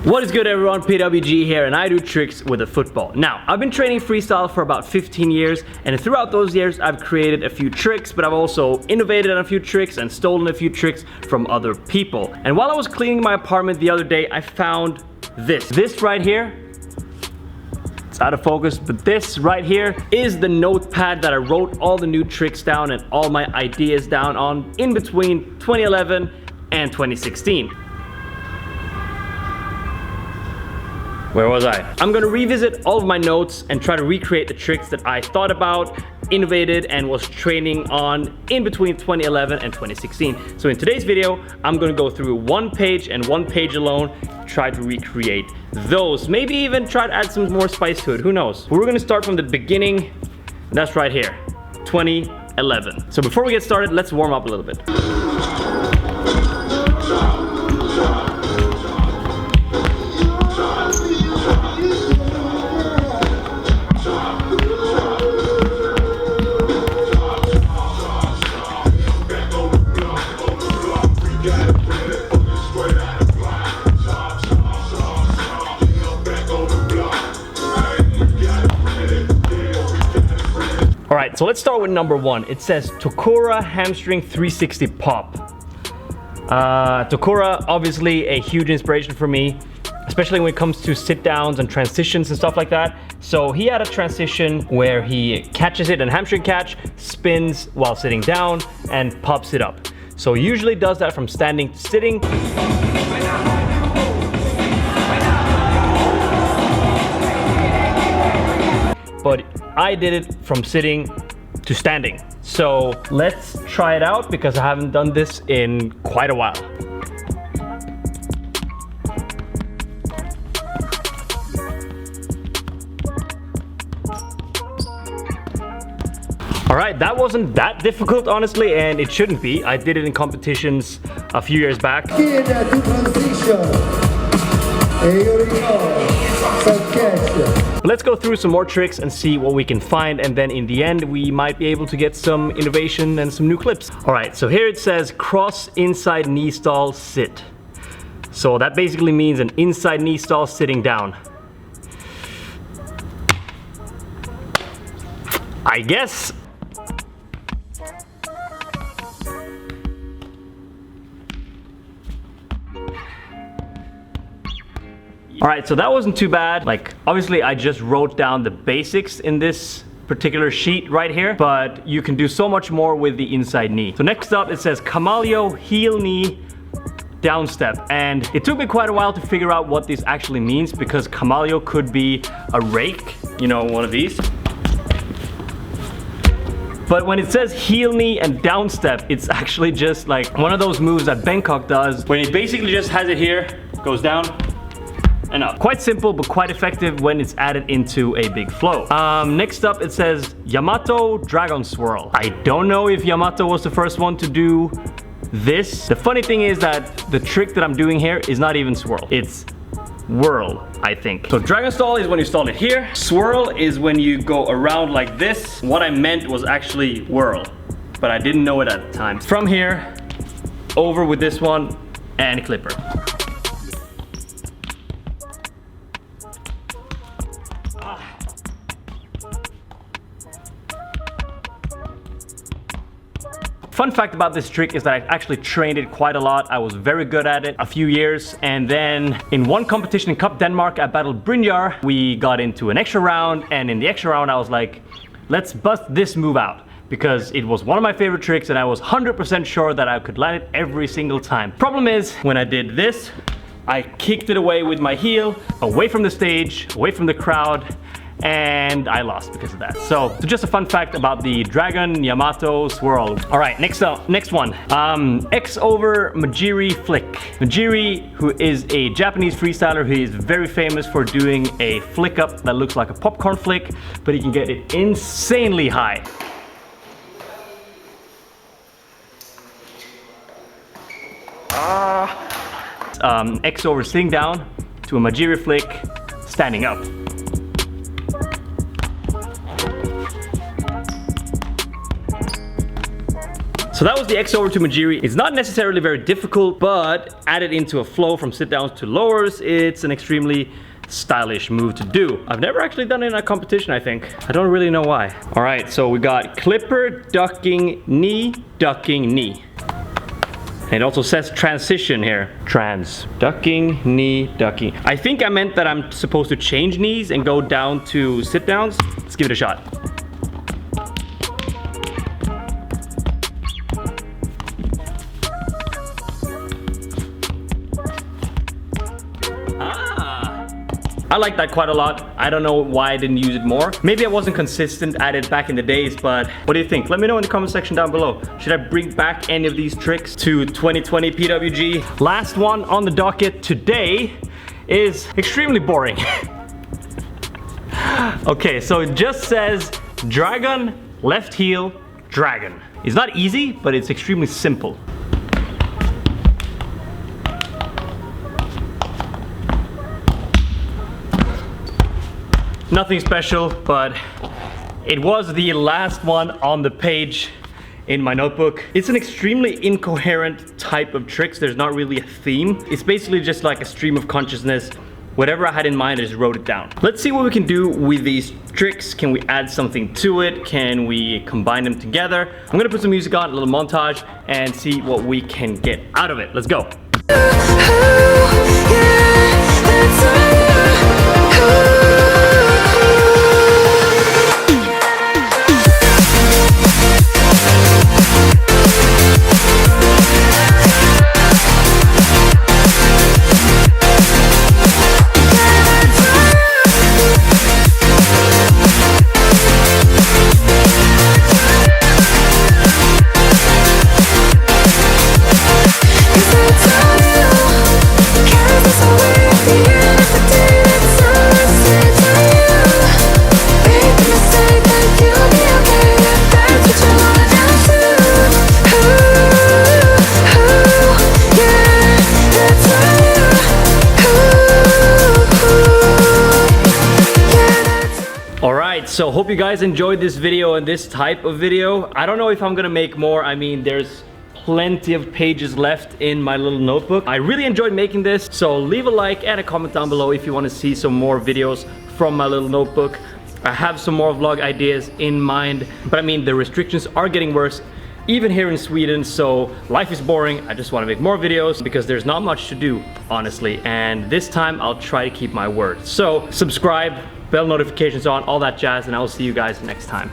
What is good everyone, PWG here, and I do tricks with a football. Now, I've been training freestyle for about 15 years, and throughout those years I've created a few tricks, but I've also innovated on a few tricks and stolen a few tricks from other people. And while I was cleaning my apartment the other day, I found this. This right here, it's out of focus, but this right here is the notepad that I wrote all the new tricks down and all my ideas down on in between 2011 and 2016. Where was I? I'm gonna revisit all of my notes and try to recreate the tricks that I thought about, innovated, and was training on in between 2011 and 2016. So in today's video, I'm gonna go through one page and one page alone, try to recreate those. Maybe even try to add some more spice to it, who knows? But we're gonna start from the beginning, and that's right here, 2011. So before we get started, let's warm up a little bit. Alright, so let's start with number one. It says Tokura hamstring 360 pop. Tokura, obviously a huge inspiration for me, especially when it comes to sit downs and transitions and stuff like that. So he had a transition where he catches it in hamstring catch, spins while sitting down, and pops it up. So he usually does that from standing to sitting. But I did it from sitting to standing. So let's try it out because I haven't done this in quite a while. All right, that wasn't that difficult, honestly, and it shouldn't be. I did it in competitions a few years back. Let's go through some more tricks and see what we can find, and then in the end we might be able to get some innovation and some new clips. Alright, so here it says cross inside knee stall sit. So that basically means an inside knee stall sitting down. I guess. Alright, so that wasn't too bad. Like, obviously I just wrote down the basics in this particular sheet right here, but you can do so much more with the inside knee. So next up it says Camalio heel knee downstep, and it took me quite a while to figure out what this actually means, because Camalio could be a rake, you know, one of these. But when it says heel knee and downstep, it's actually just like one of those moves that Bangkok does, when he basically just has it here, goes down, and up. Quite simple, but quite effective when it's added into a big flow. Next up, it says Yamato dragon swirl. I don't know if Yamato was the first one to do this. The funny thing is that the trick that I'm doing here is not even swirl. It's whirl, I think. So dragon stall is when you stall it here. Swirl is when you go around like this. What I meant was actually whirl, but I didn't know it at the time. From here, over with this one, and clipper. Fun fact about this trick is that I actually trained it quite a lot. I was very good at it a few years, and then in one competition in Cup Denmark, I battled Brynjar. We got into an extra round, and in the extra round I was like, let's bust this move out, because it was one of my favorite tricks and I was 100% sure that I could land it every single time. Problem is, when I did this, I kicked it away with my heel, away from the stage, away from the crowd, and I lost because of that. So just a fun fact about the Dragon Yamato swirl. All right, next one. X over majiri flick. Majiri, who is a Japanese freestyler, who is very famous for doing a flick up that looks like a popcorn flick, but he can get it insanely high. X over sitting down to a majiri flick, standing up. So that was the X over to majiri. It's not necessarily very difficult, but added into a flow from sit downs to lowers, it's an extremely stylish move to do. I've never actually done it in a competition, I think. I don't really know why. All right, so we got clipper, ducking, knee, ducking, knee. And it also says transition here. Trans, ducking, knee, ducking. I think I meant that I'm supposed to change knees and go down to sit downs. Let's give it a shot. I like that quite a lot. I don't know why I didn't use it more. Maybe I wasn't consistent at it back in the days, but what do you think? Let me know in the comment section down below. Should I bring back any of these tricks to 2020 PWG? Last one on the docket today is extremely boring. Okay, so it just says dragon, left heel, dragon. It's not easy, but it's extremely simple. Nothing special, but it was the last one on the page in my notebook. It's an extremely incoherent type of tricks. There's not really a theme. It's basically just like a stream of consciousness. Whatever I had in mind, I just wrote it down. Let's see what we can do with these tricks. Can we add something to it? Can we combine them together? I'm gonna put some music on, a little montage, and see what we can get out of it. Let's go. So hope you guys enjoyed this video and this type of video. I don't know if I'm gonna make more. I mean, there's plenty of pages left in my little notebook. I really enjoyed making this, so leave a like and a comment down below if you want to see some more videos from my little notebook. I have some more vlog ideas in mind, but I mean, the restrictions are getting worse even here in Sweden, so life is boring. I just want to make more videos because there's not much to do, honestly, and this time I'll try to keep my word. So subscribe, bell notifications on, all that jazz, and I will see you guys next time.